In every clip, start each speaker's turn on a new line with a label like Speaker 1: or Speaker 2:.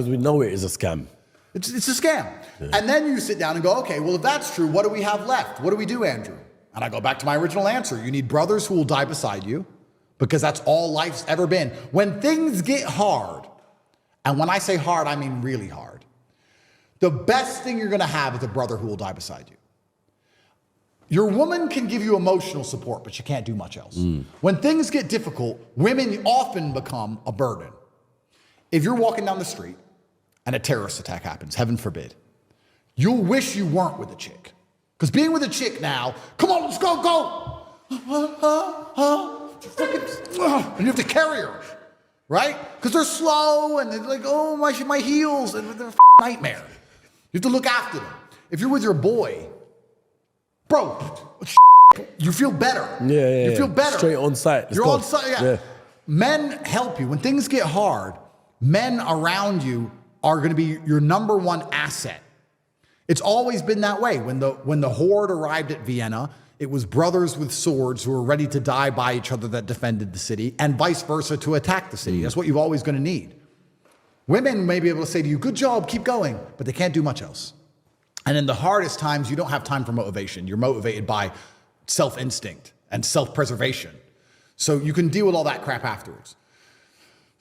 Speaker 1: Because we know it is a scam.
Speaker 2: It's a scam. Yeah. And then you sit down and go, okay, well, if that's true, what do we have left? What do we do, Andrew? And I go back to my original answer. You need brothers who will die beside you, because that's all life's ever been. When things get hard, and when I say hard, I mean really hard, the best thing you're going to have is a brother who will die beside you. Your woman can give you emotional support, but she can't do much else. When things get difficult, women often become a burden. If you're walking down the street and a terrorist attack happens, heaven forbid, you'll wish you weren't with a chick. Because being with a chick now, come on, let's go. And you have to carry her, right? Because they're slow and they're like, oh, my heels, and they're a nightmare. You have to look after them. If you're with your boy, bro, you feel better. You feel better.
Speaker 1: Straight on site.
Speaker 2: You're on site, yeah. Men help you. When things get hard, men around you are going to be your number one asset. It's always been that way. When the horde arrived at Vienna, it was brothers with swords who were ready to die by each other that defended the city, and vice versa to attack the city. That's what you're always going to need. Women may be able to say to you, good job, keep going, but they can't do much else. And in the hardest times, you don't have time for motivation. You're motivated by self-instinct and self-preservation. So you can deal with all that crap afterwards.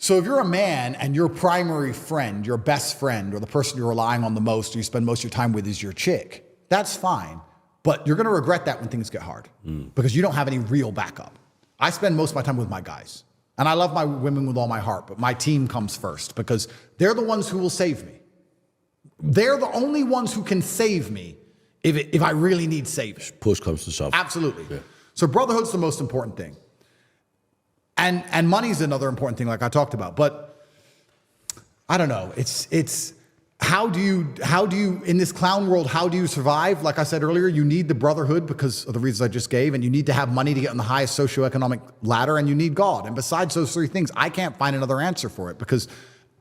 Speaker 2: So if you're a man and your primary friend, your best friend, or the person you're relying on the most, or you spend most of your time with is your chick, that's fine. But you're going to regret that when things get hard because you don't have any real backup. I spend most of my time with my guys. And I love my women with all my heart, but my team comes first because they're the ones who will save me. They're the only ones who can save me if I really need saving.
Speaker 1: Push comes to shove.
Speaker 2: Absolutely. Yeah. So brotherhood's the most important thing. And money's another important thing, like I talked about. But I don't know. It's how do you in this clown world, how do you survive? Like I said earlier, you need the brotherhood because of the reasons I just gave, and you need to have money to get on the highest socioeconomic ladder, and you need God. And besides those three things, I can't find another answer for it, because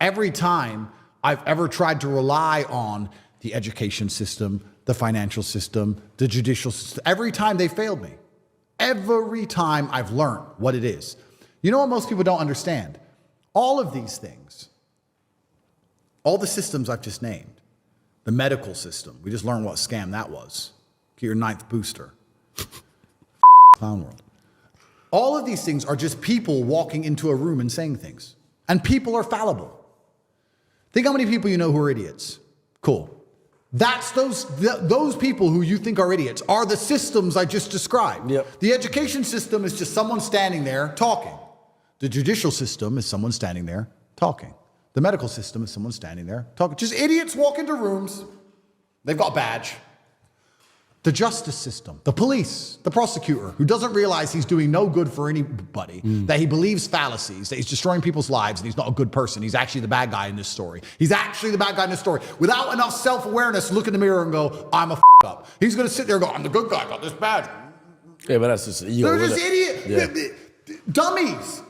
Speaker 2: every time I've ever tried to rely on the education system, the financial system, the judicial system, every time they failed me. Every time I've learned what it is. You know what most people don't understand? All of these things, all the systems I've just named, the medical system, we just learned what scam that was. Get your 9th booster. Clown world. All of these things are just people walking into a room and saying things. And people are fallible. Think how many people you know who are idiots. Cool. That's those people who you think are idiots are the systems I just described.
Speaker 1: Yep.
Speaker 2: The education system is just someone standing there talking. The judicial system is someone standing there talking. The medical system is someone standing there talking. Just idiots walk into rooms. They've got a badge. The justice system, the police, the prosecutor, who doesn't realize he's doing no good for anybody, that he believes fallacies, that he's destroying people's lives, and he's not a good person. He's actually the bad guy in this story. He's actually the bad guy in this story. Without enough self-awareness, look in the mirror and go, I'm a up. He's going to sit there and go, I'm the good guy, I got this badge.
Speaker 1: Yeah, but that's just ego.
Speaker 2: They're just idiots. Dummies.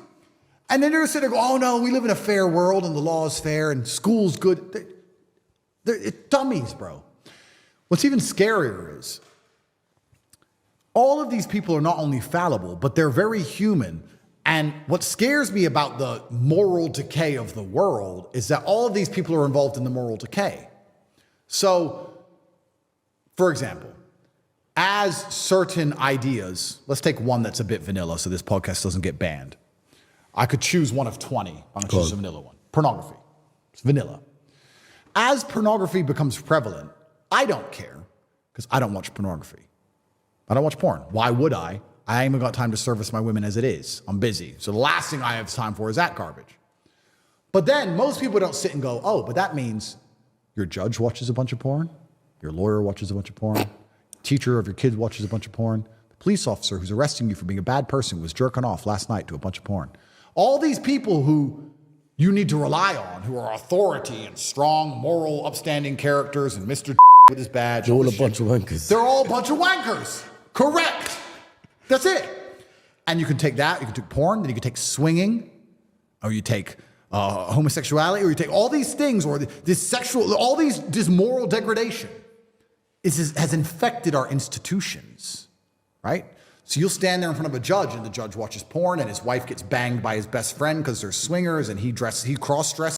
Speaker 2: And then they're going to sit there and go, oh no, we live in a fair world and the law is fair and school's good. They're dummies, bro. What's even scarier is all of these people are not only fallible, but they're very human. And what scares me about the moral decay of the world is that all of these people are involved in the moral decay. So, for example, as certain ideas, let's take one that's a bit vanilla so this podcast doesn't get banned. I could choose one of 20. I'm going to choose a vanilla one. Pornography. It's vanilla. As pornography becomes prevalent, I don't care because I don't watch pornography. I don't watch porn. Why would I? I ain't even got time to service my women as it is. I'm busy. So the last thing I have time for is that garbage. But then most people don't sit and go, oh, but that means your judge watches a bunch of porn. Your lawyer watches a bunch of porn. Teacher of your kids watches a bunch of porn. The police officer who's arresting you for being a bad person was jerking off last night to a bunch of porn. All these people who you need to rely on, who are authority and strong, moral, upstanding characters, and Mr. with his badge.
Speaker 1: They're all a bunch of wankers.
Speaker 2: They're all a bunch of wankers. Correct. That's it. And you can take that, you can take porn, then you can take swinging, or you take homosexuality, or you take all these things, or this sexual, all this moral degradation has infected our institutions, right? So you'll stand there in front of a judge and the judge watches porn and his wife gets banged by his best friend because they're swingers and he cross-dresses